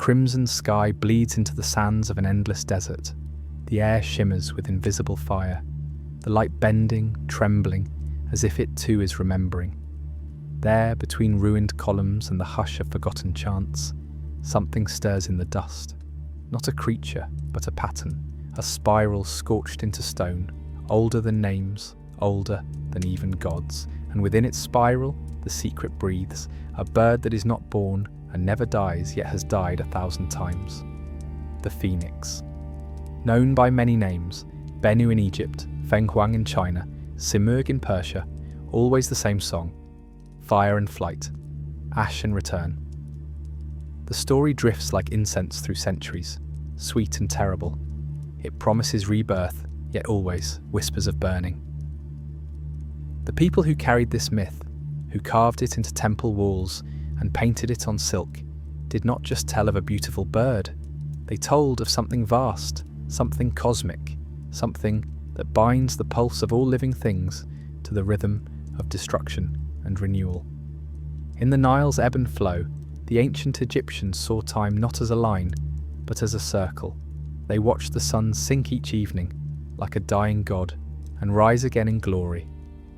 crimson sky bleeds into the sands of an endless desert. The air shimmers with invisible fire, the light bending, trembling, as if it too is remembering. There, between ruined columns and the hush of forgotten chants, something stirs in the dust. Not a creature, but a pattern, a spiral scorched into stone, older than names, older than even gods. And within its spiral, the secret breathes, a bird that is not born and never dies, yet has died 1,000 times. The Phoenix. Known by many names, Bennu in Egypt, Fenghuang in China, Simurgh in Persia, always the same song: fire and flight, ash and return. The story drifts like incense through centuries, sweet and terrible. It promises rebirth, yet always whispers of burning. The people who carried this myth, who carved it into temple walls and painted it on silk, did not just tell of a beautiful bird. They told of something vast, something cosmic, something that binds the pulse of all living things to the rhythm of destruction and renewal. In the Nile's ebb and flow, the ancient Egyptians saw time not as a line, but as a circle. They watched the sun sink each evening, like a dying god, and rise again in glory.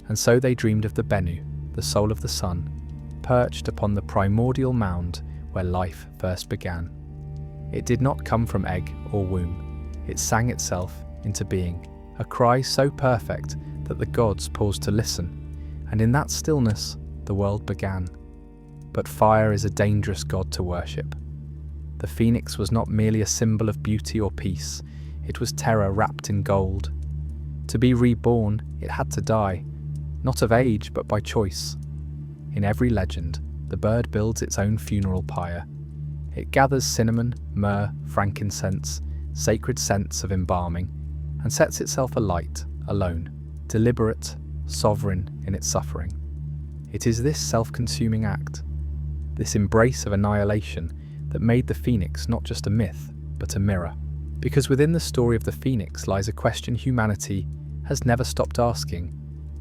And so they dreamed of the Bennu, the soul of the sun, perched upon the primordial mound where life first began. It did not come from egg or womb. It sang itself into being, a cry so perfect that the gods paused to listen, and in that stillness the world began. But fire is a dangerous god to worship. The phoenix was not merely a symbol of beauty or peace, it was terror wrapped in gold. To be reborn, it had to die, not of age but by choice. In every legend, the bird builds its own funeral pyre. It gathers cinnamon, myrrh, frankincense, sacred scents of embalming, and sets itself alight, alone, deliberate, sovereign in its suffering. It is this self-consuming act, this embrace of annihilation, that made the phoenix not just a myth, but a mirror. Because within the story of the phoenix lies a question humanity has never stopped asking: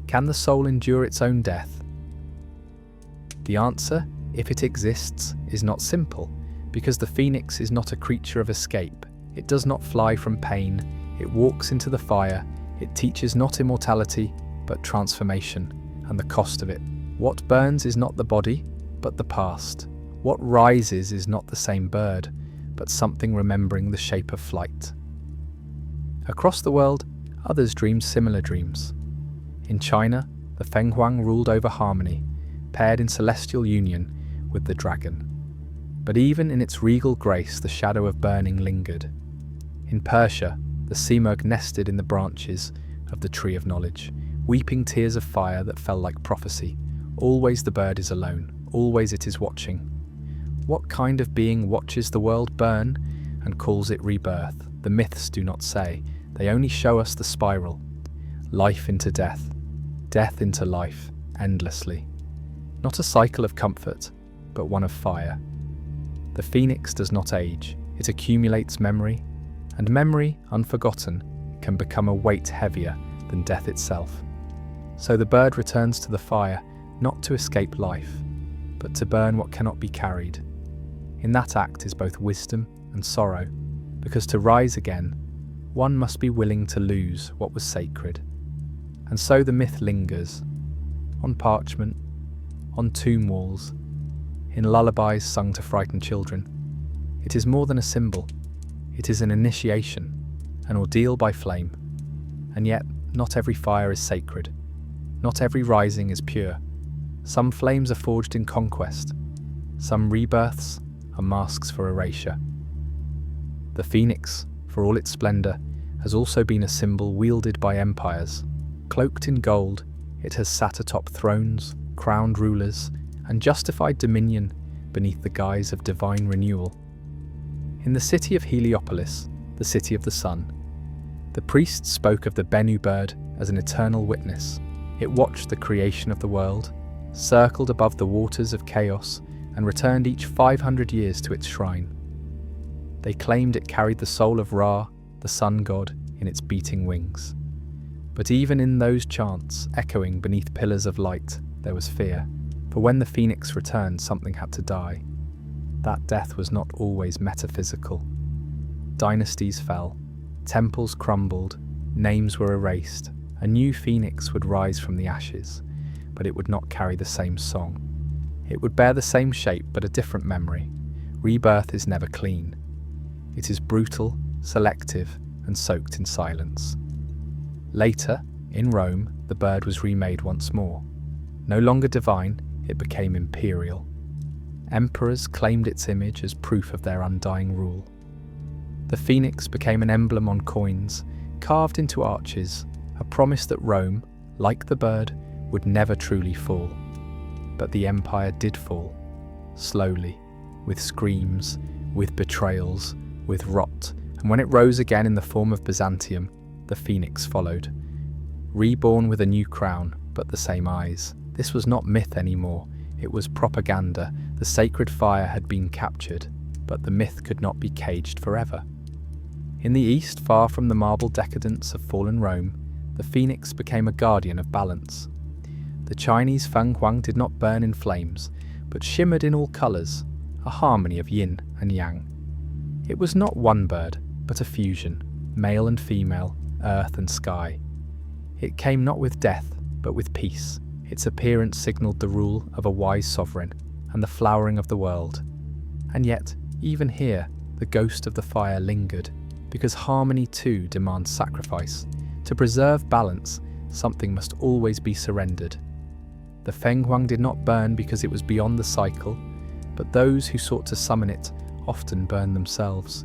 can the soul endure its own death? The answer, if it exists, is not simple, because the phoenix is not a creature of escape. It does not fly from pain, it walks into the fire, it teaches not immortality, but transformation, and the cost of it. What burns is not the body, but the past. What rises is not the same bird, but something remembering the shape of flight. Across the world, others dreamed similar dreams. In China, the Fenghuang ruled over harmony, paired in celestial union with the dragon. But even in its regal grace, the shadow of burning lingered. In Persia, the Simurgh nested in the branches of the tree of knowledge, weeping tears of fire that fell like prophecy. Always the bird is alone, always it is watching. What kind of being watches the world burn and calls it rebirth? The myths do not say, they only show us the spiral. Life into death, death into life, endlessly. Not a cycle of comfort, but one of fire. The phoenix does not age, it accumulates memory, and memory, unforgotten, can become a weight heavier than death itself. So the bird returns to the fire, not to escape life, but to burn what cannot be carried. In that act is both wisdom and sorrow, because to rise again, one must be willing to lose what was sacred. And so the myth lingers, on parchment, on tomb walls, in lullabies sung to frighten children. It is more than a symbol, it is an initiation, an ordeal by flame. And yet, not every fire is sacred, not every rising is pure. Some flames are forged in conquest, some rebirths are masks for erasure. The phoenix, for all its splendor, has also been a symbol wielded by empires. Cloaked in gold, it has sat atop thrones, crowned rulers, and justified dominion beneath the guise of divine renewal. In the city of Heliopolis, the city of the sun, the priests spoke of the Bennu bird as an eternal witness. It watched the creation of the world, circled above the waters of chaos, and returned each 500 years to its shrine. They claimed it carried the soul of Ra, the sun god, in its beating wings. But even in those chants, echoing beneath pillars of light, there was fear. For when the phoenix returned, something had to die. that death was not always metaphysical. Dynasties fell, temples crumbled, names were erased. A new phoenix would rise from the ashes, but it would not carry the same song. It would bear the same shape, but a different memory. Rebirth is never clean. It is brutal, selective, and soaked in silence. Later, in Rome, the bird was remade once more. No longer divine, it became imperial. Emperors claimed its image as proof of their undying rule. The phoenix became an emblem on coins, carved into arches, a promise that Rome, like the bird, would never truly fall. But the empire did fall, slowly, with screams, with betrayals, with rot, and when it rose again in the form of Byzantium, the phoenix followed. Reborn with a new crown, but the same eyes. This was not myth anymore, it was propaganda. The sacred fire had been captured, but the myth could not be caged forever. In the east, far from the marble decadence of fallen Rome, the phoenix became a guardian of balance. The Chinese Fenghuang did not burn in flames, but shimmered in all colours, a harmony of yin and yang. It was not one bird, but a fusion, male and female, earth and sky. It came not with death, but with peace. Its appearance signalled the rule of a wise sovereign and the flowering of the world. And yet, even here, the ghost of the fire lingered, because harmony too demands sacrifice. To preserve balance, something must always be surrendered. The Fenghuang did not burn because it was beyond the cycle, but those who sought to summon it often burned themselves.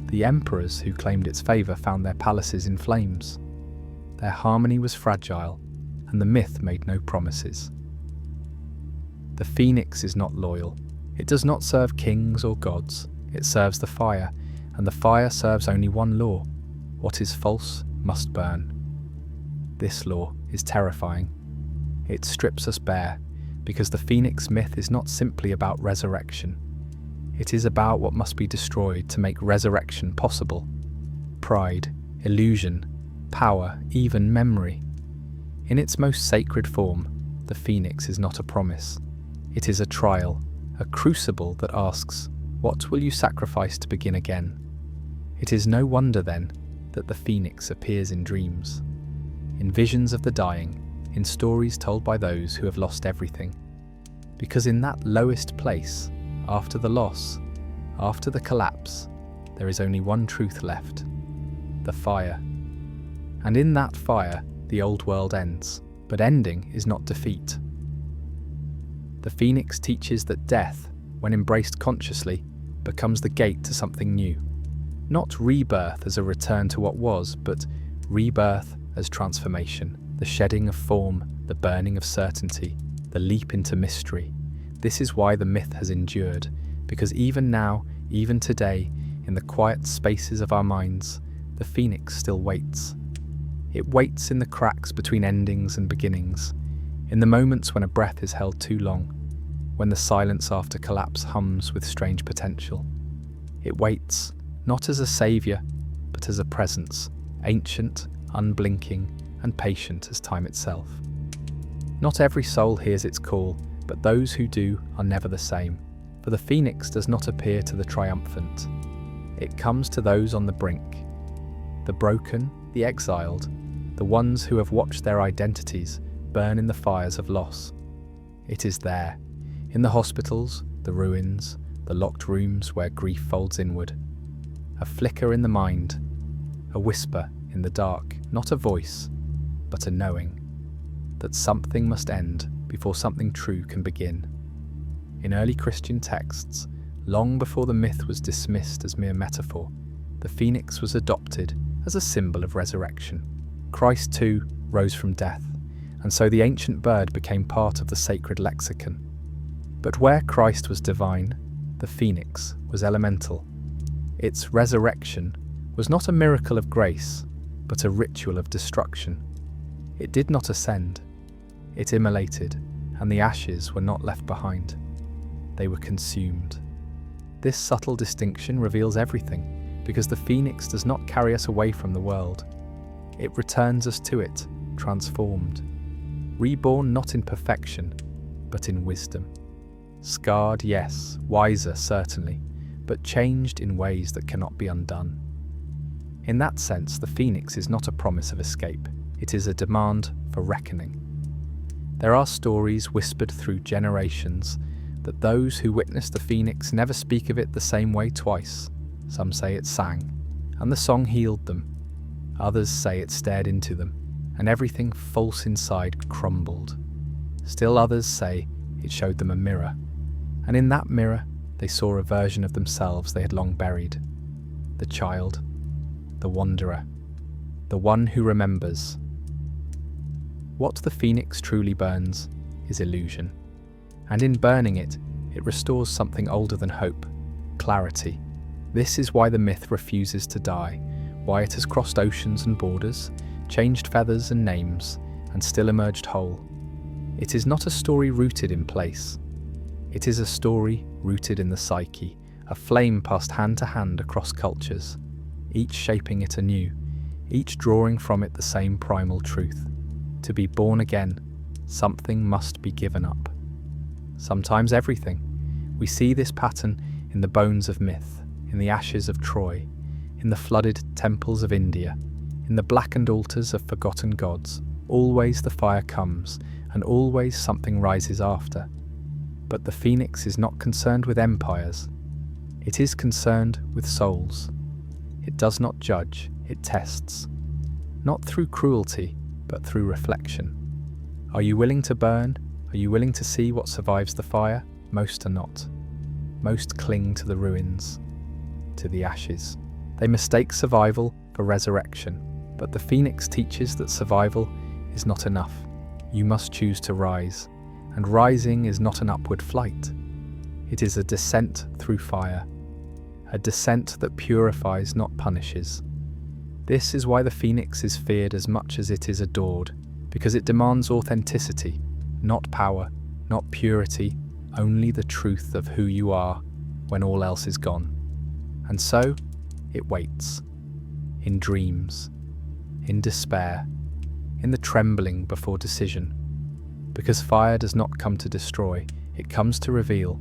The emperors who claimed its favour found their palaces in flames. Their harmony was fragile, and the myth made no promises. The phoenix is not loyal. It does not serve kings or gods. It serves the fire, and the fire serves only one law. What is false must burn. This law is terrifying. It strips us bare, because the phoenix myth is not simply about resurrection. It is about what must be destroyed to make resurrection possible. Pride, illusion, power, even memory. In its most sacred form, the phoenix is not a promise. It is a trial, a crucible that asks, what will you sacrifice to begin again? It is no wonder, then, that the phoenix appears in dreams, in visions of the dying, in stories told by those who have lost everything. Because in that lowest place, after the loss, after the collapse, there is only one truth left: the fire. And in that fire, the old world ends, but ending is not defeat. The phoenix teaches that death, when embraced consciously, becomes the gate to something new. Not rebirth as a return to what was, but rebirth as transformation, the shedding of form, the burning of certainty, the leap into mystery. This is why the myth has endured, because even now, even today, in the quiet spaces of our minds, the phoenix still waits. It waits in the cracks between endings and beginnings, in the moments when a breath is held too long, when the silence after collapse hums with strange potential. It waits, not as a saviour, but as a presence, ancient, unblinking, and patient as time itself. Not every soul hears its call, but those who do are never the same, for the phoenix does not appear to the triumphant. It comes to those on the brink, the broken, the exiled, the ones who have watched their identities burn in the fires of loss. It is there, in the hospitals, the ruins, the locked rooms where grief folds inward. A flicker in the mind, a whisper in the dark, not a voice, but a knowing, that something must end before something true can begin. In early Christian texts, long before the myth was dismissed as mere metaphor, the phoenix was adopted as a symbol of resurrection. Christ too rose from death, and so the ancient bird became part of the sacred lexicon. But where Christ was divine, the phoenix was elemental. Its resurrection was not a miracle of grace, but a ritual of destruction. It did not ascend. It immolated, and the ashes were not left behind. They were consumed. This subtle distinction reveals everything, because the phoenix does not carry us away from the world. It returns us to it, transformed, reborn not in perfection, but in wisdom. Scarred, yes, wiser, certainly, but changed in ways that cannot be undone. In that sense, the phoenix is not a promise of escape, it is a demand for reckoning. There are stories whispered through generations that those who witness the phoenix never speak of it the same way twice. Some say it sang, and the song healed them. Others say it stared into them, and everything false inside crumbled. Still others say it showed them a mirror, and in that mirror they saw a version of themselves they had long buried. The child, the wanderer, the one who remembers. What the phoenix truly burns is illusion, and in burning it, it restores something older than hope, clarity. This is why the myth refuses to die, why it has crossed oceans and borders, changed feathers and names, and still emerged whole. It is not a story rooted in place. It is a story rooted in the psyche, a flame passed hand to hand across cultures, each shaping it anew, each drawing from it the same primal truth. To be born again, something must be given up. Sometimes everything. We see this pattern in the bones of myth, in the ashes of Troy, in the flooded temples of India, in the blackened altars of forgotten gods. Always the fire comes, and always something rises after. But the phoenix is not concerned with empires. It is concerned with souls. It does not judge, it tests. Not through cruelty, but through reflection. Are you willing to burn? Are you willing to see what survives the fire? Most are not. Most cling to the ruins, to the ashes. They mistake survival for resurrection, but the phoenix teaches that survival is not enough. You must choose to rise, and rising is not an upward flight. It is a descent through fire, a descent that purifies, not punishes. This is why the phoenix is feared as much as it is adored, because it demands authenticity, not power, not purity, only the truth of who you are when all else is gone. And so, it waits, in dreams, in despair, in the trembling before decision. Because fire does not come to destroy, it comes to reveal.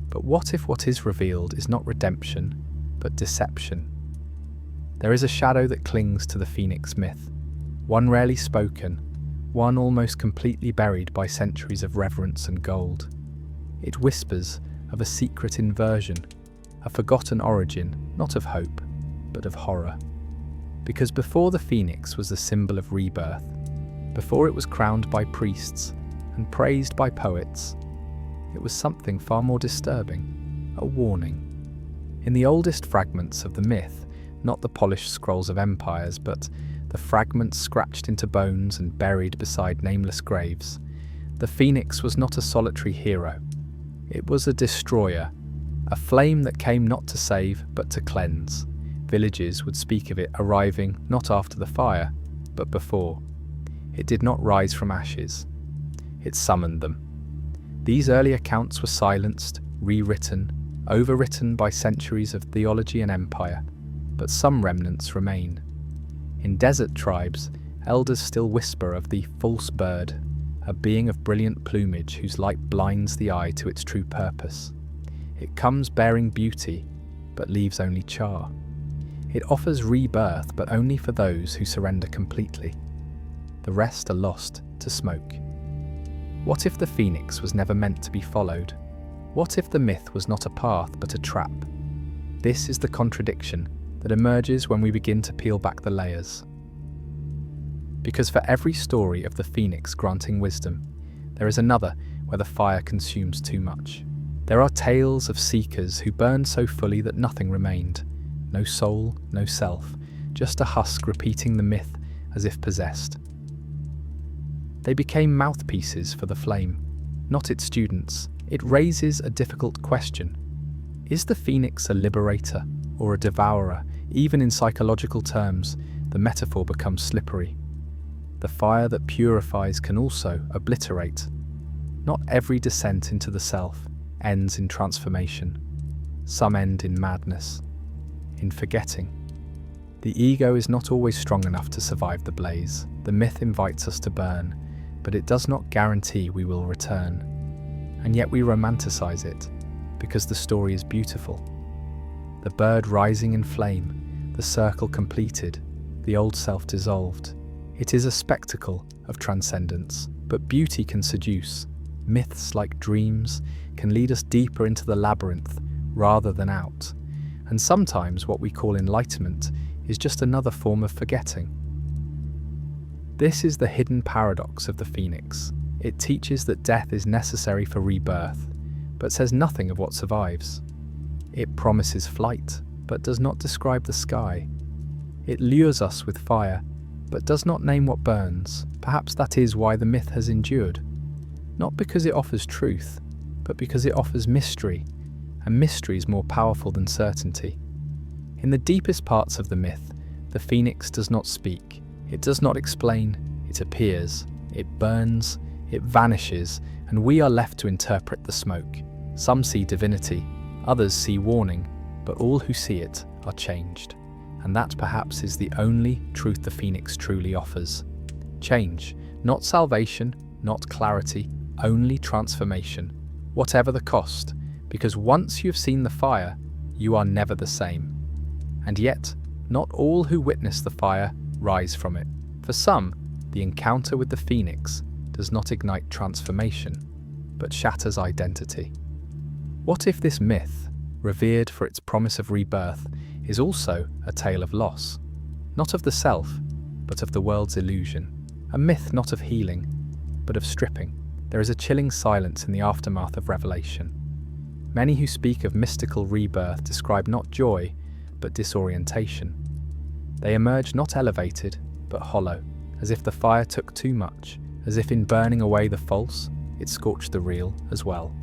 But what if what is revealed is not redemption, but deception? There is a shadow that clings to the phoenix myth, one rarely spoken, one almost completely buried by centuries of reverence and gold. It whispers of a secret inversion, a forgotten origin, not of hope, but of horror. Because before the phoenix was the symbol of rebirth, before it was crowned by priests and praised by poets, it was something far more disturbing, a warning. In the oldest fragments of the myth, not the polished scrolls of empires, but the fragments scratched into bones and buried beside nameless graves, the phoenix was not a solitary hero. It was a destroyer, a flame that came not to save, but to cleanse. Villages would speak of it arriving not after the fire, but before. It did not rise from ashes. It summoned them. These early accounts were silenced, rewritten, overwritten by centuries of theology and empire, but some remnants remain. In desert tribes, elders still whisper of the false bird, a being of brilliant plumage whose light blinds the eye to its true purpose. It comes bearing beauty, but leaves only char. It offers rebirth, but only for those who surrender completely. The rest are lost to smoke. What if the phoenix was never meant to be followed? What if the myth was not a path, but a trap? This is the contradiction that emerges when we begin to peel back the layers. Because for every story of the phoenix granting wisdom, there is another where the fire consumes too much. There are tales of seekers who burned so fully that nothing remained. No soul, no self, just a husk repeating the myth as if possessed. They became mouthpieces for the flame, not its students. It raises a difficult question. Is the phoenix a liberator or a devourer? Even in psychological terms, the metaphor becomes slippery. The fire that purifies can also obliterate. Not every descent into the self ends in transformation. Some end in madness, in forgetting. The ego is not always strong enough to survive the blaze. The myth invites us to burn, but it does not guarantee we will return. and yet we romanticize it because the story is beautiful. The bird rising in flame, the circle completed, the old self dissolved. It is a spectacle of transcendence, but beauty can seduce. Myths like dreams can lead us deeper into the labyrinth rather than out. And sometimes what we call enlightenment is just another form of forgetting. This is the hidden paradox of the phoenix. It teaches that death is necessary for rebirth, but says nothing of what survives. It promises flight, but does not describe the sky. It lures us with fire, but does not name what burns. Perhaps that is why the myth has endured. Not because it offers truth, but because it offers mystery, and mystery is more powerful than certainty. In the deepest parts of the myth, the phoenix does not speak. It does not explain. It appears. It burns. It vanishes, and we are left to interpret the smoke. Some see divinity, others see warning, but all who see it are changed. And that perhaps is the only truth the phoenix truly offers. Change, not salvation, not clarity, only transformation, whatever the cost, because once you've seen the fire, you are never the same. And yet, not all who witness the fire rise from it. For some, the encounter with the phoenix does not ignite transformation, but shatters identity. What if this myth, revered for its promise of rebirth, is also a tale of loss? Not of the self, but of the world's illusion. A myth not of healing, but of stripping. There is a chilling silence in the aftermath of revelation. Many who speak of mystical rebirth describe not joy, but disorientation. They emerge not elevated, but hollow, as if the fire took too much, as if in burning away the false, it scorched the real as well.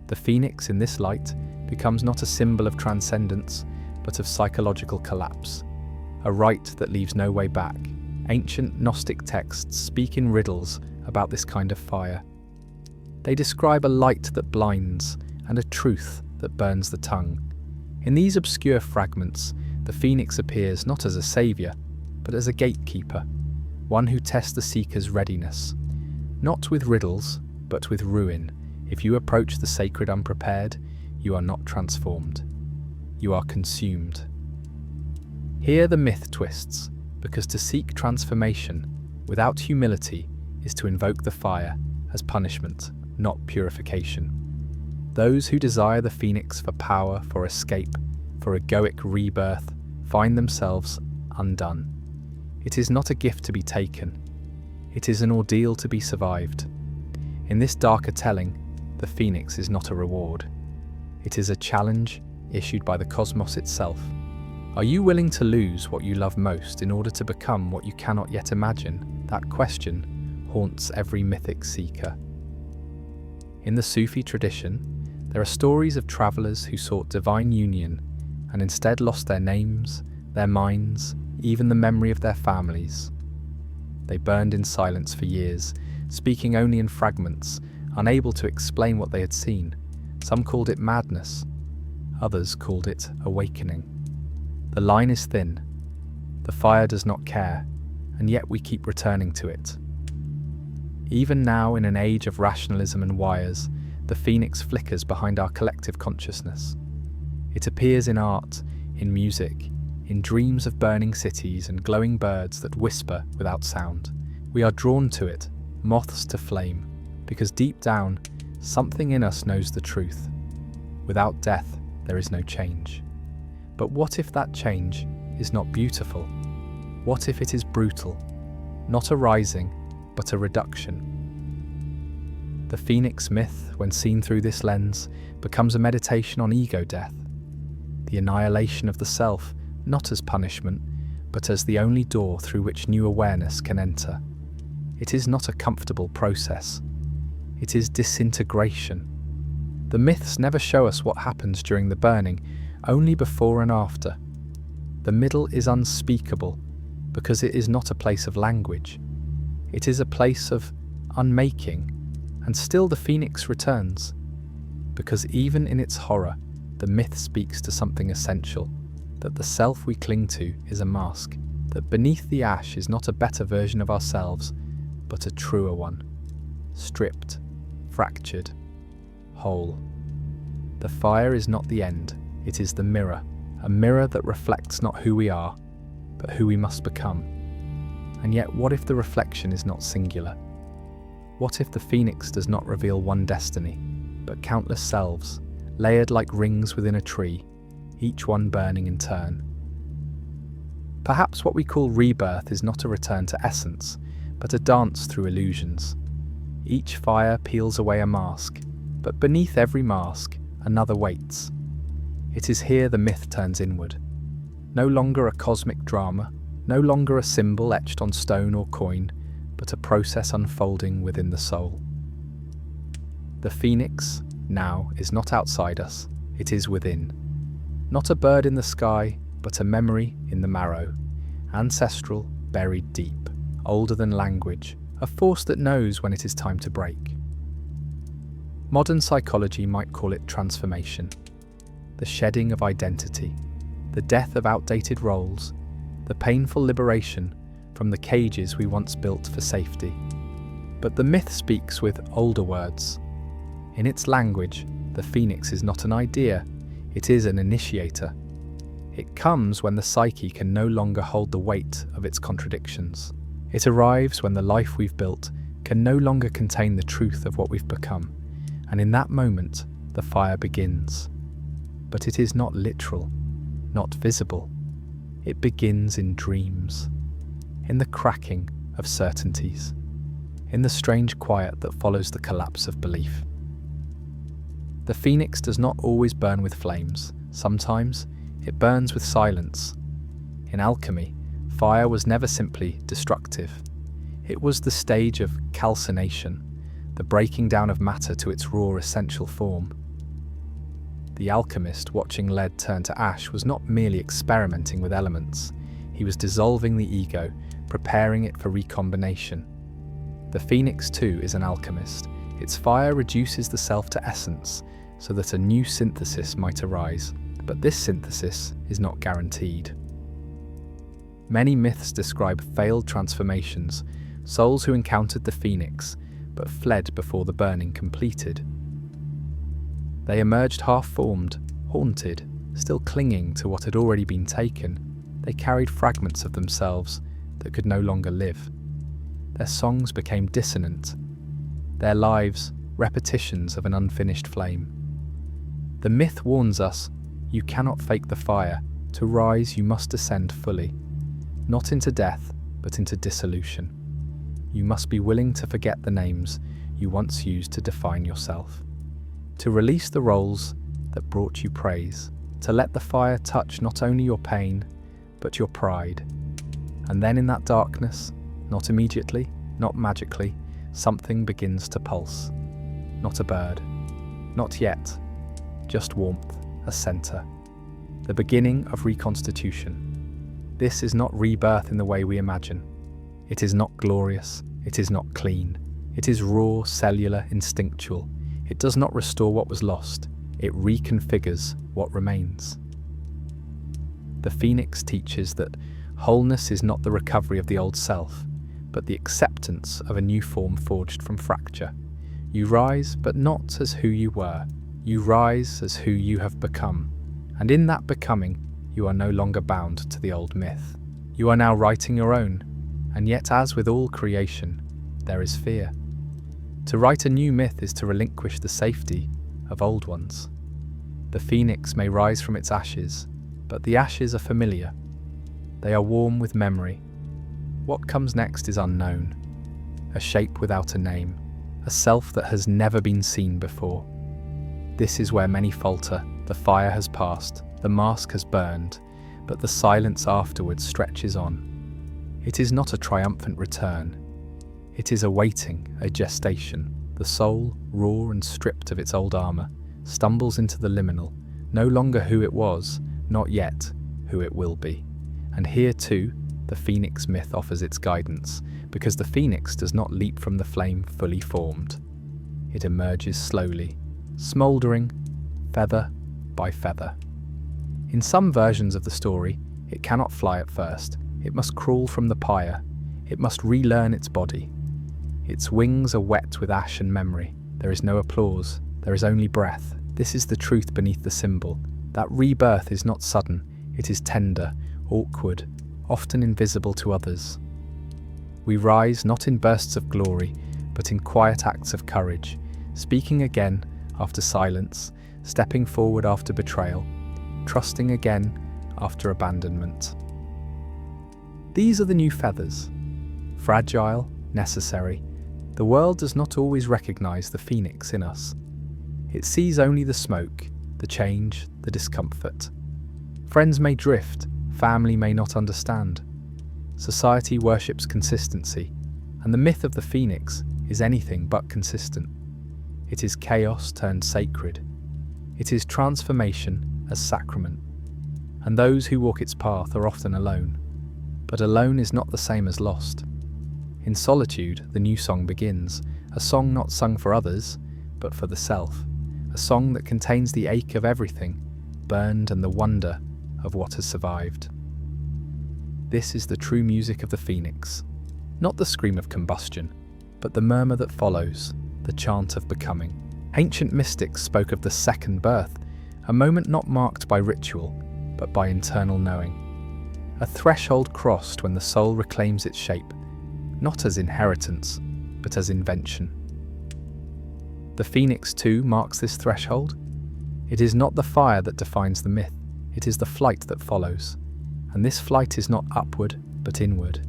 The phoenix in this light becomes not a symbol of transcendence, but of psychological collapse, a rite that leaves no way back. Ancient Gnostic texts speak in riddles about this kind of fire. They describe a light that blinds and a truth that burns the tongue. In these obscure fragments, the phoenix appears not as a savior, but as a gatekeeper, one who tests the seeker's readiness. Not with riddles, but with ruin. If you approach the sacred unprepared, you are not transformed. You are consumed. Here the myth twists, because to seek transformation without humility is to invoke the fire as punishment, not purification. Those who desire the phoenix for power, for escape, for egoic rebirth, find themselves undone. It is not a gift to be taken. It is an ordeal to be survived. In this darker telling, the phoenix is not a reward. It is a challenge issued by the cosmos itself. Are you willing to lose what you love most in order to become what you cannot yet imagine? That question haunts every mythic seeker. In the Sufi tradition, there are stories of travelers who sought divine union and instead lost their names, their minds, even the memory of their families. They burned in silence for years, speaking only in fragments, unable to explain what they had seen. Some called it madness, others called it awakening. The line is thin. The fire does not care, and yet we keep returning to it. Even now, in an age of rationalism and wires, the phoenix flickers behind our collective consciousness. It appears in art, in music, in dreams of burning cities and glowing birds that whisper without sound. We are drawn to it, moths to flame, because deep down, something in us knows the truth. Without death, there is no change. But what if that change is not beautiful? What if it is brutal? Not a rising, but a reduction. The phoenix myth, when seen through this lens, becomes a meditation on ego death, the annihilation of the self, not as punishment, but as the only door through which new awareness can enter. It is not a comfortable process. It is disintegration. The myths never show us what happens during the burning, only before and after. The middle is unspeakable, because it is not a place of language. It is a place of unmaking, and still the phoenix returns, because even in its horror, the myth speaks to something essential, that the self we cling to is a mask, that beneath the ash is not a better version of ourselves, but a truer one, stripped, fractured, whole. The fire is not the end, it is the mirror, a mirror that reflects not who we are, but who we must become. And yet, what if the reflection is not singular? What if the phoenix does not reveal one destiny, but countless selves, layered like rings within a tree, each one burning in turn? Perhaps what we call rebirth is not a return to essence, but a dance through illusions. Each fire peels away a mask, but beneath every mask, another waits. It is here the myth turns inward. No longer a cosmic drama, no longer a symbol etched on stone or coin, but a process unfolding within the soul. The phoenix, now, is not outside us, it is within. Not a bird in the sky, but a memory in the marrow, ancestral, buried deep, older than language, a force that knows when it is time to break. Modern psychology might call it transformation, the shedding of identity, the death of outdated roles, the painful liberation from the cages we once built for safety. But the myth speaks with older words. In its language, the phoenix is not an idea, it is an initiator. It comes when the psyche can no longer hold the weight of its contradictions. It arrives when the life we've built can no longer contain the truth of what we've become, and in that moment, the fire begins. But it is not literal, not visible. It begins in dreams, in the cracking of certainties, in the strange quiet that follows the collapse of belief. The phoenix does not always burn with flames. Sometimes it burns with silence. In alchemy, fire was never simply destructive. It was the stage of calcination, the breaking down of matter to its raw essential form. The alchemist watching lead turn to ash was not merely experimenting with elements. He was dissolving the ego, preparing it for recombination. The phoenix too is an alchemist. Its fire reduces the self to essence, so that a new synthesis might arise. But this synthesis is not guaranteed. Many myths describe failed transformations, souls who encountered the phoenix, but fled before the burning completed. They emerged half-formed, haunted, still clinging to what had already been taken. They carried fragments of themselves that could no longer live. Their songs became dissonant, their lives repetitions of an unfinished flame. The myth warns us, you cannot fake the fire. To rise, you must descend fully, not into death, but into dissolution. You must be willing to forget the names you once used to define yourself, to release the roles that brought you praise, to let the fire touch not only your pain, but your pride. And then in that darkness, not immediately, not magically, something begins to pulse. Not a bird, not yet, just warmth, a center, the beginning of reconstitution. This is not rebirth in the way we imagine. It is not glorious, it is not clean. It is raw, cellular, instinctual. It does not restore what was lost, it reconfigures what remains. The phoenix teaches that wholeness is not the recovery of the old self, but the acceptance of a new form forged from fracture. You rise, but not as who you were. You rise as who you have become. And in that becoming, you are no longer bound to the old myth. You are now writing your own. And yet, as with all creation, there is fear. To write a new myth is to relinquish the safety of old ones. The phoenix may rise from its ashes, but the ashes are familiar. They are warm with memory. What comes next is unknown. A shape without a name, a self that has never been seen before. This is where many falter. The fire has passed, the mask has burned, but the silence afterwards stretches on. It is not a triumphant return. It is a waiting, a gestation. The soul, raw and stripped of its old armor, stumbles into the liminal, no longer who it was, not yet who it will be. And here too, the phoenix myth offers its guidance, because the phoenix does not leap from the flame fully formed. It emerges slowly, smouldering, feather by feather. In some versions of the story, it cannot fly at first. It must crawl from the pyre. It must relearn its body. Its wings are wet with ash and memory. there is no applause, there is only breath. This is the truth beneath the symbol. That rebirth is not sudden, it is tender, awkward, often invisible to others. We rise not in bursts of glory, but in quiet acts of courage, speaking again after silence, stepping forward after betrayal, trusting again after abandonment. These are the new feathers. Fragile, necessary, the world does not always recognize the phoenix in us. It sees only the smoke, the change, the discomfort. Friends may drift, family may not understand. Society worships consistency, and the myth of the phoenix is anything but consistent. It is chaos turned sacred. It is transformation as sacrament. And those who walk its path are often alone. But alone is not the same as lost. In solitude, the new song begins, a song not sung for others, but for the self. A song that contains the ache of everything, burned, and the wonder of what has survived. This is the true music of the phoenix. Not the scream of combustion, but the murmur that follows, the chant of becoming. Ancient mystics spoke of the second birth, a moment not marked by ritual, but by internal knowing. A threshold crossed when the soul reclaims its shape, not as inheritance, but as invention. The phoenix, too, marks this threshold. It is not the fire that defines the myth, it is the flight that follows. And this flight is not upward, but inward.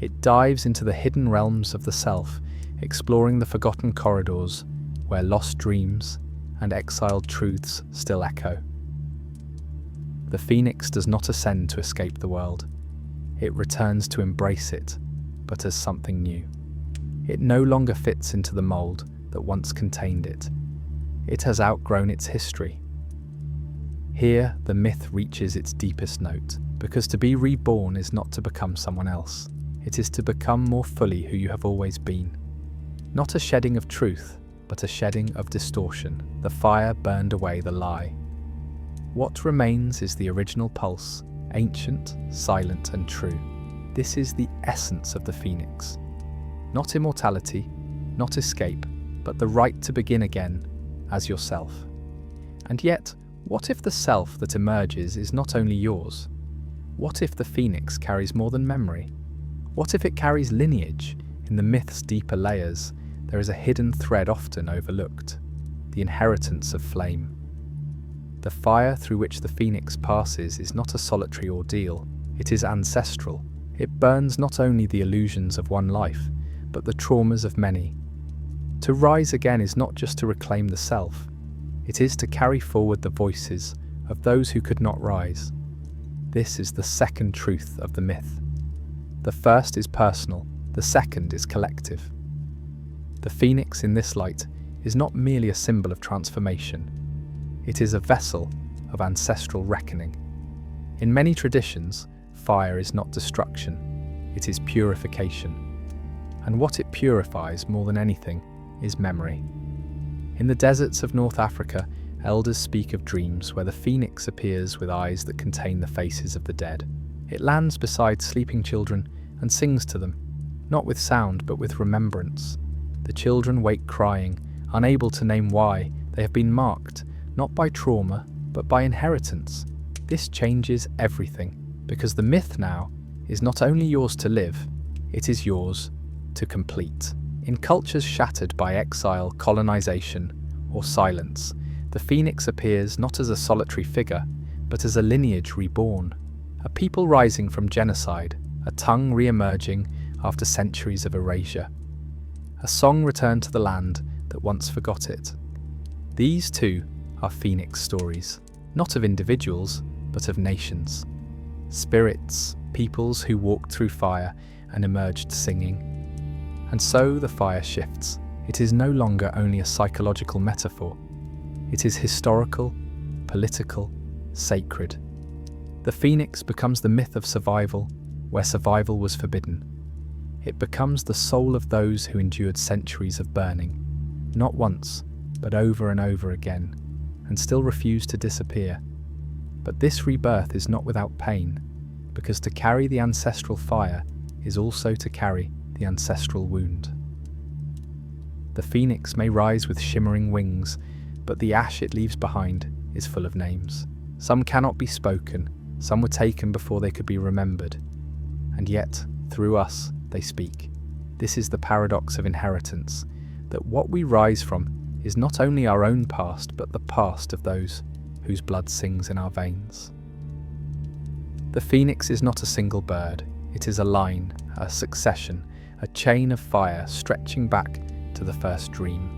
It dives into the hidden realms of the self, exploring the forgotten corridors where lost dreams and exiled truths still echo. The phoenix does not ascend to escape the world. It returns to embrace it, but as something new. It no longer fits into the mold that once contained it. It has outgrown its history. Here, the myth reaches its deepest note, because to be reborn is not to become someone else. It is to become more fully who you have always been. Not a shedding of truth, but a shedding of distortion. The fire burned away the lie. What remains is the original pulse, ancient, silent, and true. This is the essence of the phoenix. Not immortality, not escape, but the right to begin again as yourself. And yet, what if the self that emerges is not only yours? What if the phoenix carries more than memory? What if it carries lineage? In the myth's deeper layers, there is a hidden thread often overlooked, the inheritance of flame. The fire through which the phoenix passes is not a solitary ordeal, it is ancestral. It burns not only the illusions of one life, but the traumas of many. To rise again is not just to reclaim the self, it is to carry forward the voices of those who could not rise. This is the second truth of the myth. The first is personal, the second is collective. The phoenix in this light is not merely a symbol of transformation, it is a vessel of ancestral reckoning. In many traditions, fire is not destruction, it is purification. And what it purifies more than anything is memory. In the deserts of North Africa, elders speak of dreams where the phoenix appears with eyes that contain the faces of the dead. It lands beside sleeping children and sings to them, not with sound but with remembrance. The children wake crying, unable to name why. They have been marked, not by trauma, but by inheritance. This changes everything, because the myth now is not only yours to live, it is yours to complete. In cultures shattered by exile, colonization, or silence, the phoenix appears not as a solitary figure, but as a lineage reborn, a people rising from genocide, a tongue re-emerging after centuries of erasure, a song returned to the land that once forgot it. These too are phoenix stories, not of individuals, but of nations. Spirits, peoples who walked through fire and emerged singing. And so the fire shifts. It is no longer only a psychological metaphor. It is historical, political, sacred. The phoenix becomes the myth of survival, where survival was forbidden. It becomes the soul of those who endured centuries of burning, not once, but over and over again, and still refuse to disappear. But this rebirth is not without pain, because to carry the ancestral fire is also to carry the ancestral wound. The phoenix may rise with shimmering wings, but the ash it leaves behind is full of names. Some cannot be spoken, some were taken before they could be remembered. And yet, through us, they speak. This is the paradox of inheritance, that what we rise from is not only our own past, but the past of those whose blood sings in our veins. The phoenix is not a single bird, it is a line, a succession, a chain of fire stretching back to the first dream.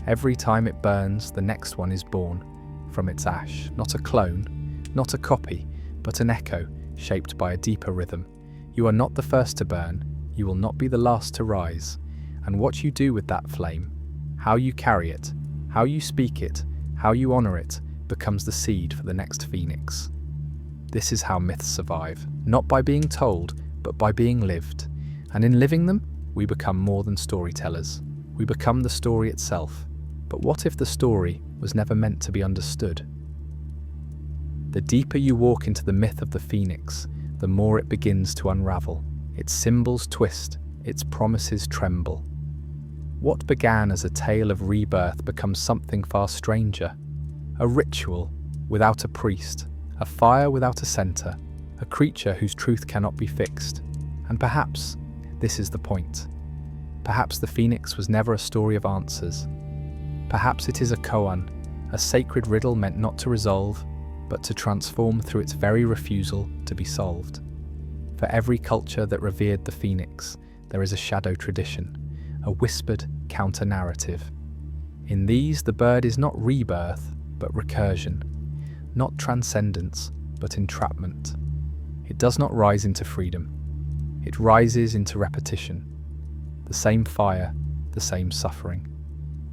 Every time it burns, the next one is born from its ash, not a clone, not a copy, but an echo shaped by a deeper rhythm. You are not the first to burn, you will not be the last to rise, and what you do with that flame, how you carry it, how you speak it, how you honor it, becomes the seed for the next phoenix. This is how myths survive, not by being told, but by being lived. And in living them, we become more than storytellers. We become the story itself. But what if the story was never meant to be understood? The deeper you walk into the myth of the phoenix, the more it begins to unravel. Its symbols twist, its promises tremble. What began as a tale of rebirth becomes something far stranger. A ritual without a priest, a fire without a center, a creature whose truth cannot be fixed. And perhaps this is the point. Perhaps the phoenix was never a story of answers. Perhaps it is a koan, a sacred riddle meant not to resolve, but to transform through its very refusal to be solved. For every culture that revered the phoenix, there is a shadow tradition, a whispered counter-narrative. In these, the bird is not rebirth, but recursion, not transcendence, but entrapment. It does not rise into freedom. It rises into repetition. The same fire, the same suffering.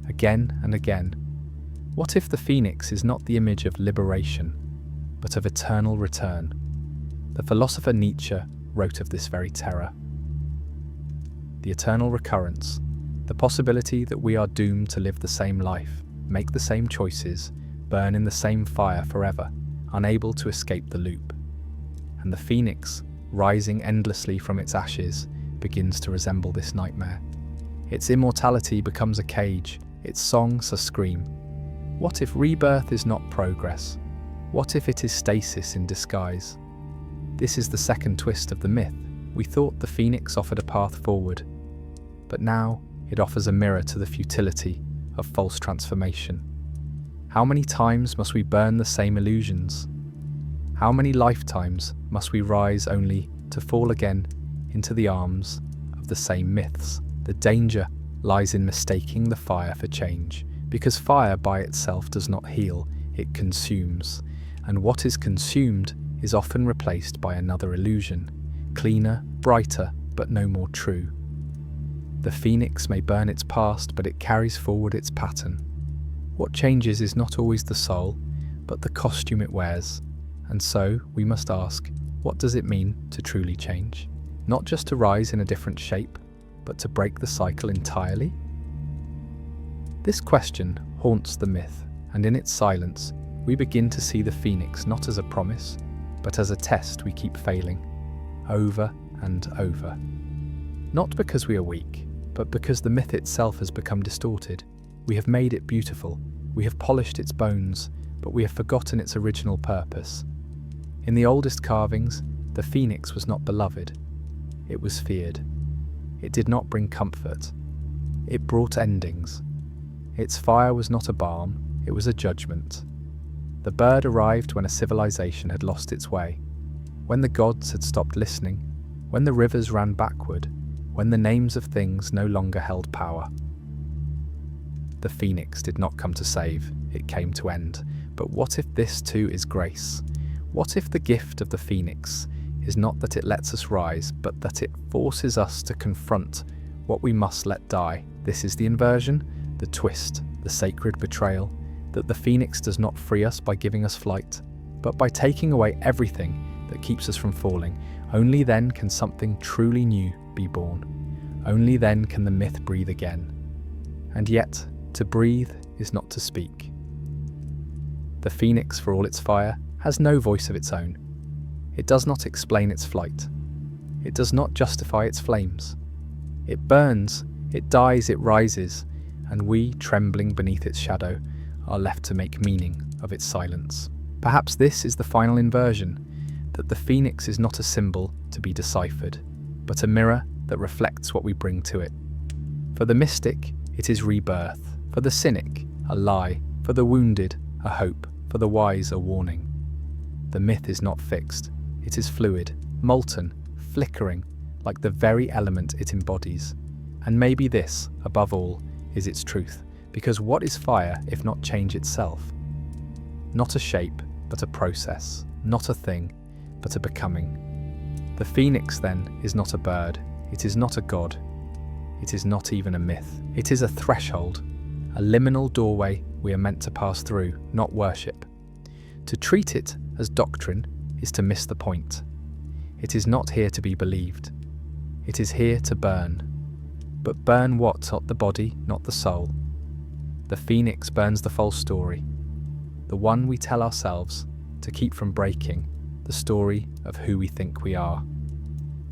Again and again. What if the phoenix is not the image of liberation, but of eternal return? The philosopher Nietzsche wrote of this very terror. The eternal recurrence, the possibility that we are doomed to live the same life, make the same choices, burn in the same fire forever, unable to escape the loop. And the phoenix, rising endlessly from its ashes, begins to resemble this nightmare. Its immortality becomes a cage, its songs a scream. What if rebirth is not progress? What if it is stasis in disguise? This is the second twist of the myth. We thought the phoenix offered a path forward, but now it offers a mirror to the futility of false transformation. How many times must we burn the same illusions? How many lifetimes must we rise only to fall again into the arms of the same myths? The danger lies in mistaking the fire for change, because fire by itself does not heal, it consumes, and what is consumed is often replaced by another illusion, cleaner, brighter, but no more true. The phoenix may burn its past, but it carries forward its pattern. What changes is not always the soul, but the costume it wears. And so, we must ask, what does it mean to truly change? Not just to rise in a different shape, but to break the cycle entirely? This question haunts the myth, and in its silence, we begin to see the phoenix not as a promise, but as a test we keep failing, over and over. Not because we are weak, but because the myth itself has become distorted. We have made it beautiful, we have polished its bones, but we have forgotten its original purpose. In the oldest carvings, the phoenix was not beloved. It was feared. It did not bring comfort. It brought endings. Its fire was not a balm, it was a judgment. The bird arrived when a civilization had lost its way, when the gods had stopped listening, when the rivers ran backward, when the names of things no longer held power. The phoenix did not come to save, it came to end. But what if this too is grace? What if the gift of the phoenix is not that it lets us rise, but that it forces us to confront what we must let die? This is the inversion, the twist, the sacred betrayal, that the phoenix does not free us by giving us flight, but by taking away everything that keeps us from falling. Only then can something truly new be born. Only then can the myth breathe again. And yet, to breathe is not to speak. The phoenix, for all its fire, has no voice of its own. It does not explain its flight. It does not justify its flames. It burns, it dies, it rises, and we, trembling beneath its shadow, are left to make meaning of its silence. Perhaps this is the final inversion, that the phoenix is not a symbol to be deciphered, but a mirror that reflects what we bring to it. For the mystic, it is rebirth. For the cynic, a lie. For the wounded, a hope. For the wise, a warning. The myth is not fixed. It is fluid, molten, flickering, like the very element it embodies. And maybe this, above all, is its truth, because what is fire if not change itself? Not a shape, but a process. Not a thing, but a becoming. The phoenix, then, is not a bird. It is not a god. It is not even a myth. It is a threshold, a liminal doorway we are meant to pass through, not worship. To treat it as doctrine is to miss the point. It is not here to be believed. It is here to burn. But burn what? Not the body, not the soul. The phoenix burns the false story, the one we tell ourselves to keep from breaking, the story of who we think we are,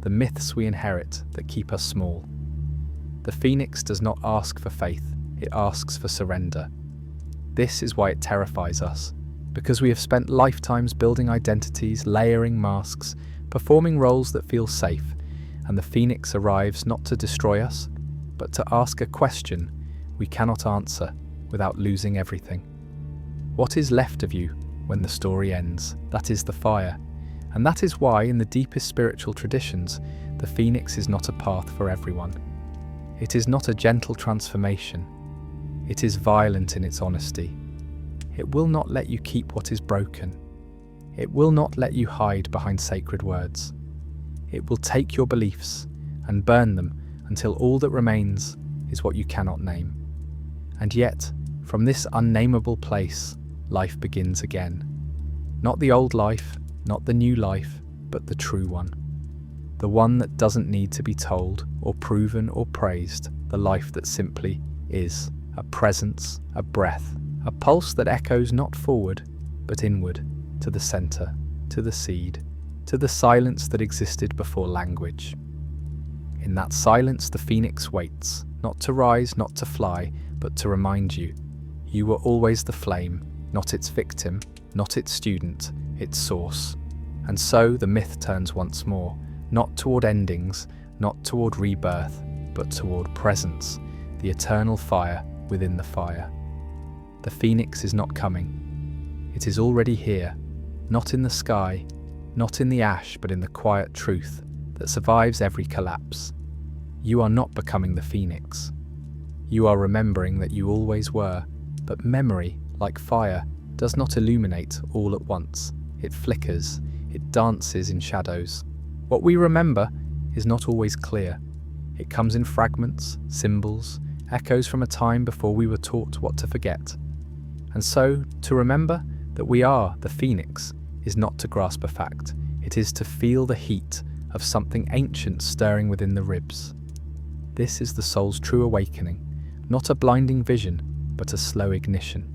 the myths we inherit that keep us small. The phoenix does not ask for faith, it asks for surrender. This is why it terrifies us, because we have spent lifetimes building identities, layering masks, performing roles that feel safe, and the phoenix arrives not to destroy us, but to ask a question we cannot answer without losing everything. What is left of you when the story ends? That is the fire. And that is why, in the deepest spiritual traditions, the phoenix is not a path for everyone. It is not a gentle transformation. It is violent in its honesty. It will not let you keep what is broken. It will not let you hide behind sacred words. It will take your beliefs and burn them until all that remains is what you cannot name. And yet, from this unnameable place, life begins again. Not the old life, not the new life, but the true one. The one that doesn't need to be told or proven or praised, the life that simply is, a presence, a breath, a pulse that echoes not forward, but inward, to the center, to the seed, to the silence that existed before language. In that silence, the phoenix waits, not to rise, not to fly, but to remind you, you were always the flame, not its victim, not its student, its source. And so the myth turns once more, not toward endings, not toward rebirth, but toward presence, the eternal fire within the fire. The phoenix is not coming. It is already here, not in the sky, not in the ash, but in the quiet truth that survives every collapse. You are not becoming the phoenix. You are remembering that you always were, but memory, like fire, does not illuminate all at once. It flickers, it dances in shadows. What we remember is not always clear. It comes in fragments, symbols, echoes from a time before we were taught what to forget. And so, to remember that we are the phoenix is not to grasp a fact. It is to feel the heat of something ancient stirring within the ribs. This is the soul's true awakening, not a blinding vision, but a slow ignition.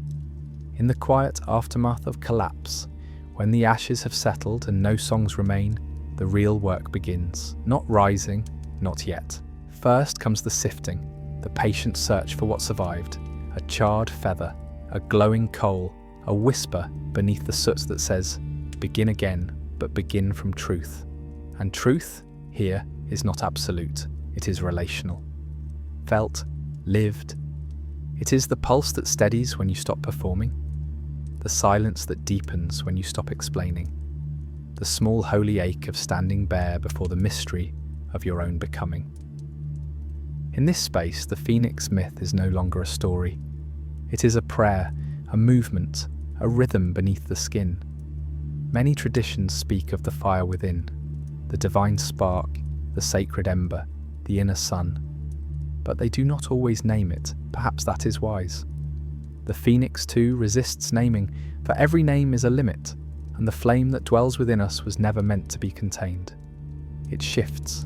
In the quiet aftermath of collapse, when the ashes have settled and no songs remain, the real work begins. Not rising, not yet. First comes the sifting, the patient search for what survived, a charred feather, a glowing coal, a whisper beneath the soot that says, begin again, but begin from truth. And truth, here, is not absolute, it is relational. Felt, lived. It is the pulse that steadies when you stop performing, the silence that deepens when you stop explaining, the small holy ache of standing bare before the mystery of your own becoming. In this space, the phoenix myth is no longer a story. It is a prayer, a movement, a rhythm beneath the skin. Many traditions speak of the fire within, the divine spark, the sacred ember, the inner sun. But they do not always name it. Perhaps that is wise. The phoenix too resists naming, for every name is a limit, and the flame that dwells within us was never meant to be contained. It shifts,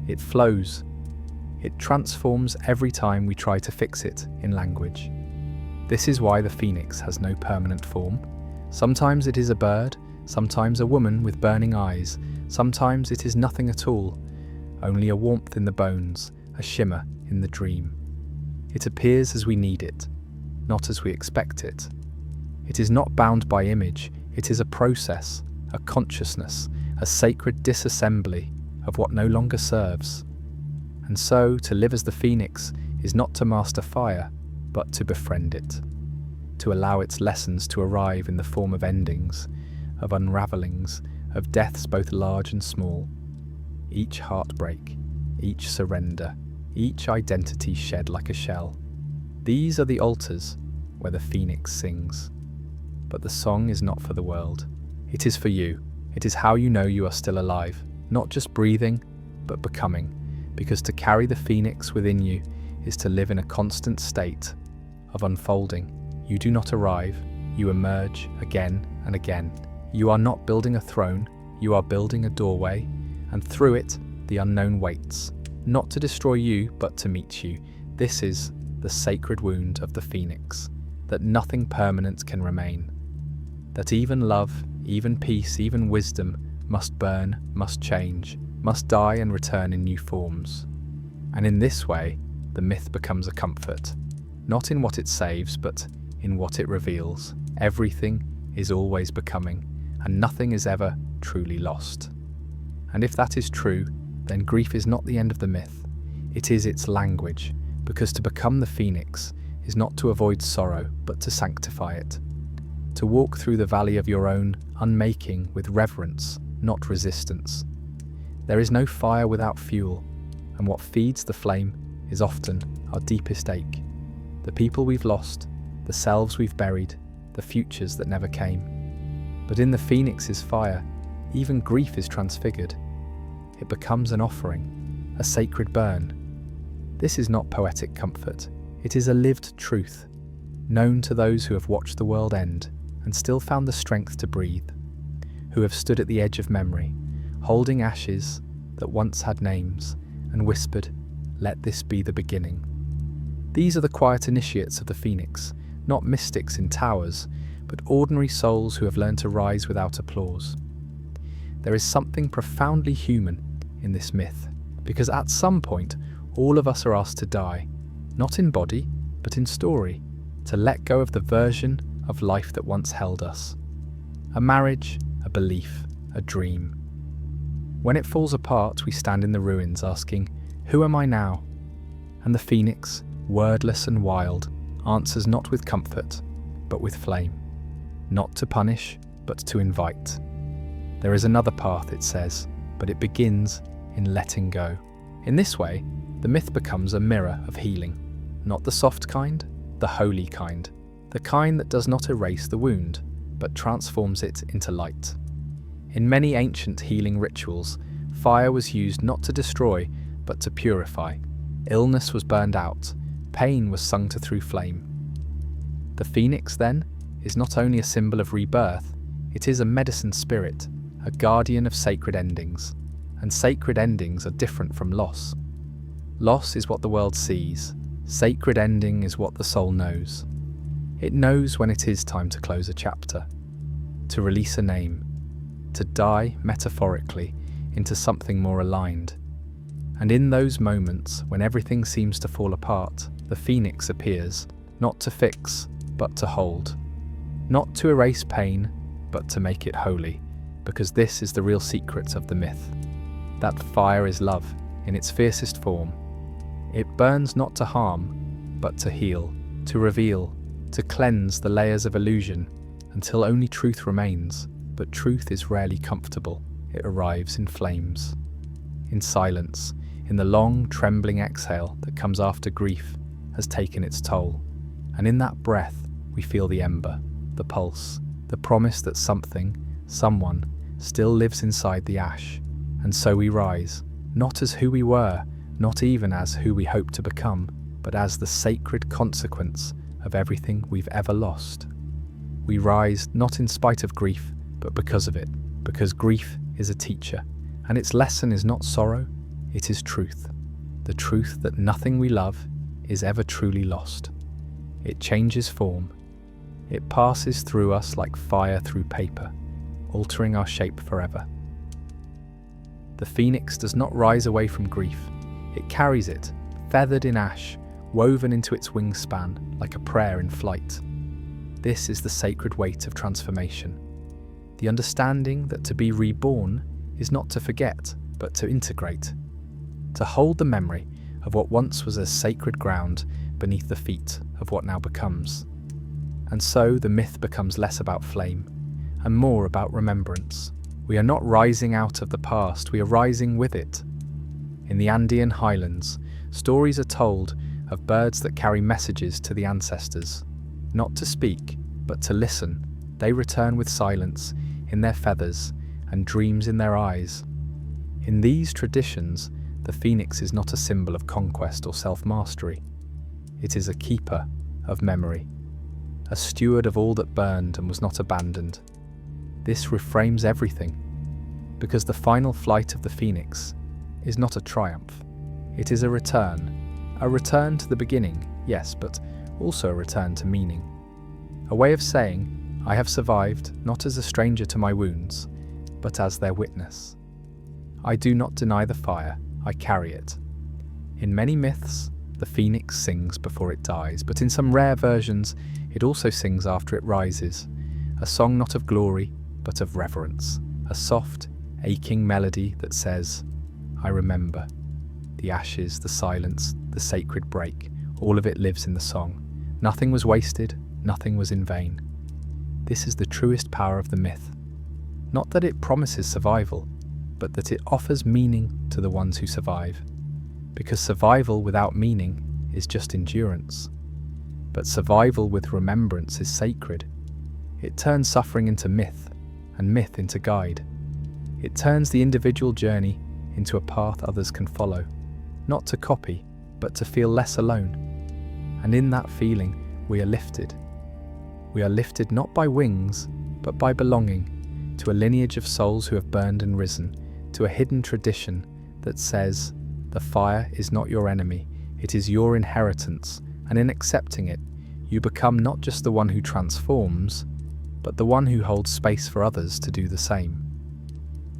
it flows, it transforms every time we try to fix it in language. This is why the phoenix has no permanent form. Sometimes it is a bird, sometimes a woman with burning eyes, sometimes it is nothing at all, only a warmth in the bones, a shimmer in the dream. It appears as we need it, not as we expect it. It is not bound by image, it is a process, a consciousness, a sacred disassembly of what no longer serves. And so, to live as the phoenix is not to master fire, but to befriend it, to allow its lessons to arrive in the form of endings, of unravelings, of deaths both large and small. Each heartbreak, each surrender, each identity shed like a shell. These are the altars where the phoenix sings. But the song is not for the world. It is for you. It is how you know you are still alive, not just breathing, but becoming. Because to carry the phoenix within you is to live in a constant state of unfolding. You do not arrive, you emerge again and again. You are not building a throne, you are building a doorway, and through it, the unknown waits, not to destroy you, but to meet you. This is the sacred wound of the phoenix, that nothing permanent can remain. That even love, even peace, even wisdom must burn, must change, must die and return in new forms. And in this way, the myth becomes a comfort, not in what it saves, but in what it reveals. Everything is always becoming, and nothing is ever truly lost. And if that is true, then grief is not the end of the myth. It is its language, because to become the phoenix is not to avoid sorrow, but to sanctify it. To walk through the valley of your own unmaking with reverence, not resistance. There is no fire without fuel, and what feeds the flame is often our deepest ache. The people we've lost, the selves we've buried, the futures that never came. But in the phoenix's fire, even grief is transfigured. It becomes an offering, a sacred burn. This is not poetic comfort, it is a lived truth, known to those who have watched the world end and still found the strength to breathe, who have stood at the edge of memory, holding ashes that once had names, and whispered, "Let this be the beginning." These are the quiet initiates of the phoenix, not mystics in towers, but ordinary souls who have learned to rise without applause. There is something profoundly human in this myth, because at some point, all of us are asked to die, not in body, but in story, to let go of the version of life that once held us. A marriage, a belief, a dream. When it falls apart, we stand in the ruins asking, "Who am I now?" And the phoenix, wordless and wild, answers not with comfort, but with flame. Not to punish, but to invite. There is another path, it says, but it begins in letting go. In this way, the myth becomes a mirror of healing. Not the soft kind, the holy kind. The kind that does not erase the wound, but transforms it into light. In many ancient healing rituals, fire was used not to destroy, but to purify. Illness was burned out, pain was sung to through flame. The phoenix, then, is not only a symbol of rebirth, it is a medicine spirit, a guardian of sacred endings. And sacred endings are different from loss. Loss is what the world sees. Sacred ending is what the soul knows. It knows when it is time to close a chapter, to release a name, to die, metaphorically, into something more aligned. And in those moments, when everything seems to fall apart, the phoenix appears, not to fix, but to hold. Not to erase pain, but to make it holy, because this is the real secret of the myth. That fire is love, in its fiercest form. It burns not to harm, but to heal, to reveal, to cleanse the layers of illusion, until only truth remains. But truth is rarely comfortable. It arrives in flames, in silence, in the long, trembling exhale that comes after grief has taken its toll. And in that breath, we feel the ember, the pulse, the promise that something, someone, still lives inside the ash. And so we rise, not as who we were, not even as who we hope to become, but as the sacred consequence of everything we've ever lost. We rise not in spite of grief, but because of it, because grief is a teacher, and its lesson is not sorrow, it is truth. The truth that nothing we love is ever truly lost. It changes form. It passes through us like fire through paper, altering our shape forever. The phoenix does not rise away from grief. It carries it, feathered in ash, woven into its wingspan like a prayer in flight. This is the sacred weight of transformation. The understanding that to be reborn is not to forget, but to integrate. To hold the memory of what once was as sacred ground beneath the feet of what now becomes. And so the myth becomes less about flame and more about remembrance. We are not rising out of the past, we are rising with it. In the Andean highlands, stories are told of birds that carry messages to the ancestors. Not to speak, but to listen, they return with silence in their feathers and dreams in their eyes. In these traditions, the phoenix is not a symbol of conquest or self-mastery. It is a keeper of memory, a steward of all that burned and was not abandoned. This reframes everything, because the final flight of the phoenix is not a triumph. It is a return to the beginning, yes, but also a return to meaning. A way of saying, I have survived not as a stranger to my wounds, but as their witness. I do not deny the fire, I carry it. In many myths, the phoenix sings before it dies, but in some rare versions, it also sings after it rises. A song not of glory, but of reverence. A soft, aching melody that says, I remember. The ashes, the silence, the sacred break, all of it lives in the song. Nothing was wasted, nothing was in vain. This is the truest power of the myth. Not that it promises survival, but that it offers meaning to the ones who survive. Because survival without meaning is just endurance. But survival with remembrance is sacred. It turns suffering into myth, and myth into guide. It turns the individual journey into a path others can follow, not to copy, but to feel less alone. And in that feeling, we are lifted. We are lifted not by wings, but by belonging to a lineage of souls who have burned and risen, to a hidden tradition that says, the fire is not your enemy, it is your inheritance, and in accepting it, you become not just the one who transforms, but the one who holds space for others to do the same.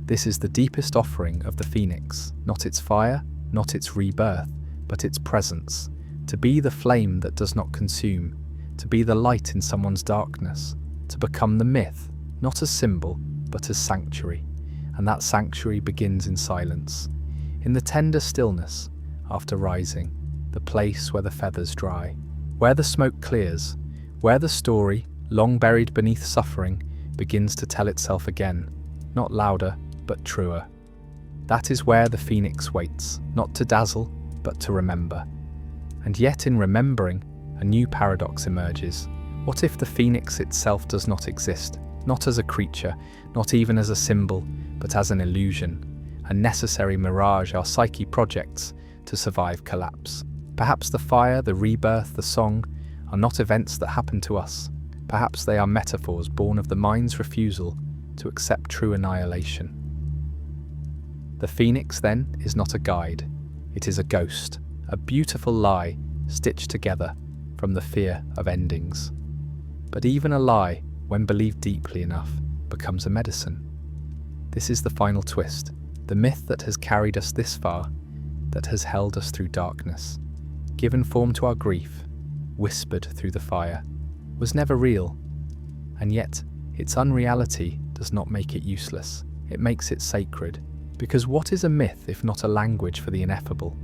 This is the deepest offering of the phoenix, not its fire, not its rebirth, but its presence, to be the flame that does not consume, to be the light in someone's darkness, to become the myth, not as symbol, but as sanctuary. And that sanctuary begins in silence, in the tender stillness after rising, the place where the feathers dry, where the smoke clears, where the story, long buried beneath suffering, begins to tell itself again, not louder, but truer. That is where the phoenix waits, not to dazzle, but to remember. And yet in remembering, a new paradox emerges. What if the phoenix itself does not exist, not as a creature, not even as a symbol, but as an illusion, a necessary mirage our psyche projects to survive collapse? Perhaps the fire, the rebirth, the song are not events that happen to us. Perhaps they are metaphors born of the mind's refusal to accept true annihilation. The phoenix, then, is not a guide. It is a ghost, a beautiful lie stitched together from the fear of endings. But even a lie, when believed deeply enough, becomes a medicine. This is the final twist. The myth that has carried us this far, that has held us through darkness, given form to our grief, whispered through the fire, was never real. And yet, its unreality does not make it useless. It makes it sacred. Because what is a myth if not a language for the ineffable?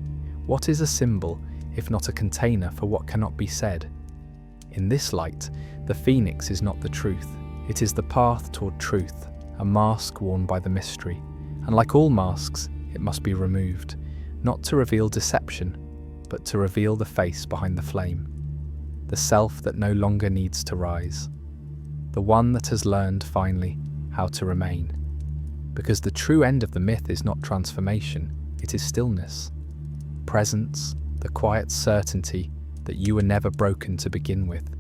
What is a symbol if not a container for what cannot be said? In this light, the phoenix is not the truth. It is the path toward truth, a mask worn by the mystery. And like all masks, it must be removed, not to reveal deception, but to reveal the face behind the flame. The self that no longer needs to rise. The one that has learned, finally, how to remain. Because the true end of the myth is not transformation, it is stillness. Presence, the quiet certainty that you were never broken to begin with,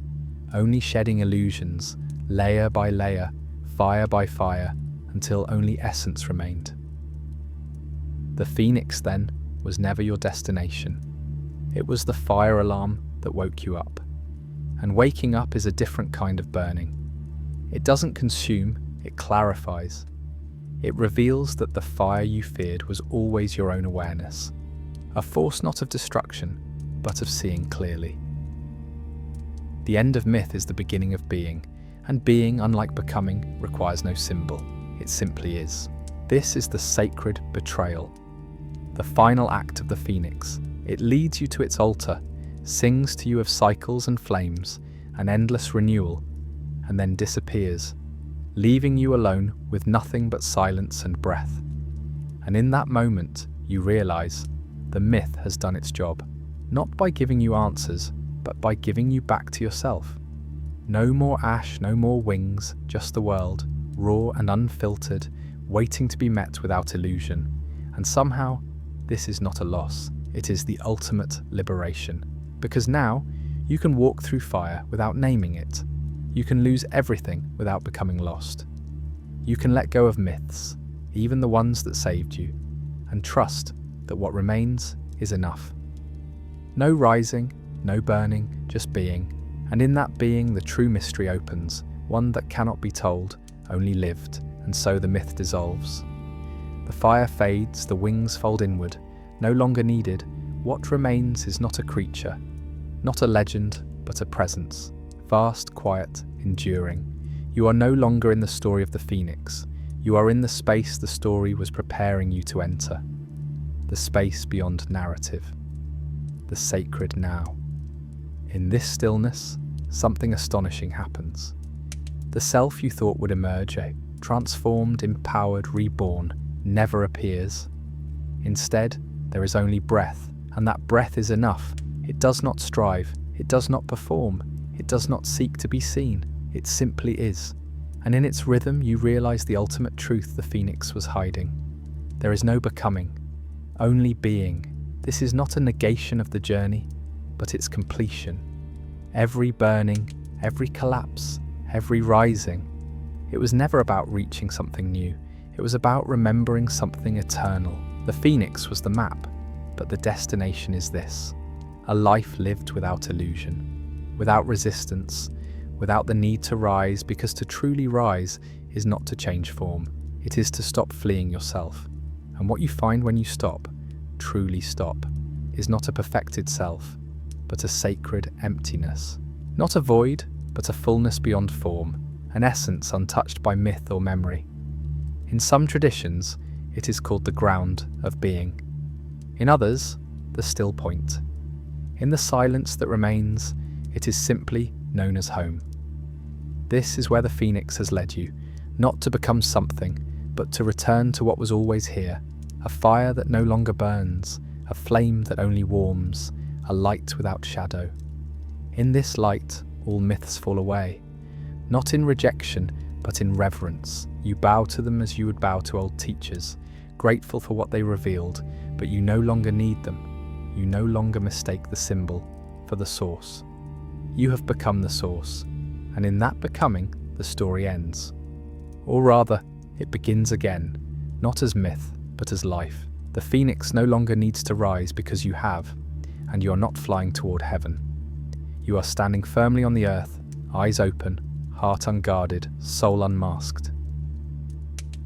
only shedding illusions, layer by layer, fire by fire, until only essence remained. The phoenix, then, was never your destination. It was the fire alarm that woke you up. And waking up is a different kind of burning. It doesn't consume, it clarifies. It reveals that the fire you feared was always your own awareness. A force not of destruction, but of seeing clearly. The end of myth is the beginning of being, and being, unlike becoming, requires no symbol. It simply is. This is the sacred betrayal, the final act of the phoenix. It leads you to its altar, sings to you of cycles and flames, an endless renewal, and then disappears, leaving you alone with nothing but silence and breath. And in that moment, you realize the myth has done its job, not by giving you answers, but by giving you back to yourself. No more ash, no more wings, just the world, raw and unfiltered, waiting to be met without illusion. And somehow, this is not a loss. It is the ultimate liberation. Because now, you can walk through fire without naming it. You can lose everything without becoming lost. You can let go of myths, even the ones that saved you, and trust that what remains is enough. No rising, no burning, just being. And in that being, the true mystery opens, one that cannot be told, only lived, and so the myth dissolves. The fire fades, the wings fold inward, no longer needed. What remains is not a creature, not a legend, but a presence, vast, quiet, enduring. You are no longer in the story of the phoenix. You are in the space the story was preparing you to enter. The space beyond narrative. The sacred now. In this stillness, something astonishing happens. The self you thought would emerge, transformed, empowered, reborn, never appears. Instead, there is only breath, and that breath is enough. It does not strive, it does not perform, it does not seek to be seen, it simply is. And in its rhythm, you realize the ultimate truth the phoenix was hiding. There is no becoming, only being. This is not a negation of the journey, but its completion. Every burning, every collapse, every rising. It was never about reaching something new. It was about remembering something eternal. The phoenix was the map, but the destination is this. A life lived without illusion, without resistance, without the need to rise, because to truly rise is not to change form. It is to stop fleeing yourself. And what you find when you stop, truly stop, is not a perfected self, but a sacred emptiness. Not a void, but a fullness beyond form, an essence untouched by myth or memory. In some traditions, it is called the ground of being. In others, the still point. In the silence that remains, it is simply known as home. This is where the phoenix has led you, not to become something, but to return to what was always here, a fire that no longer burns, a flame that only warms, a light without shadow. In this light, all myths fall away. Not in rejection, but in reverence. You bow to them as you would bow to old teachers, grateful for what they revealed, but you no longer need them. You no longer mistake the symbol for the source. You have become the source, and in that becoming, the story ends. Or rather, it begins again, not as myth, but as life. The phoenix no longer needs to rise because you have, and you are not flying toward heaven. You are standing firmly on the earth, eyes open, heart unguarded, soul unmasked.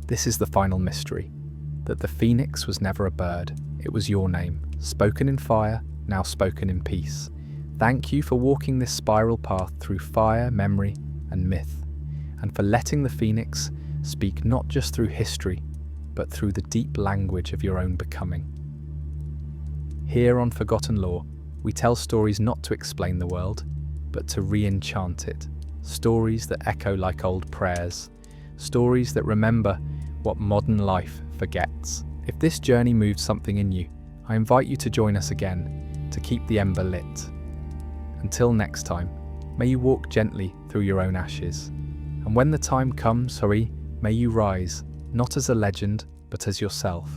This is the final mystery, that the phoenix was never a bird. It was your name, spoken in fire, now spoken in peace. Thank you for walking this spiral path through fire, memory, and myth, and for letting the phoenix speak not just through history, but through the deep language of your own becoming. Here on Forgotten Lore, we tell stories not to explain the world, but to re-enchant it. Stories that echo like old prayers. Stories that remember what modern life forgets. If this journey moved something in you, I invite you to join us again, to keep the ember lit. Until next time, may you walk gently through your own ashes. And when the time comes, may you rise, not as a legend, but as yourself.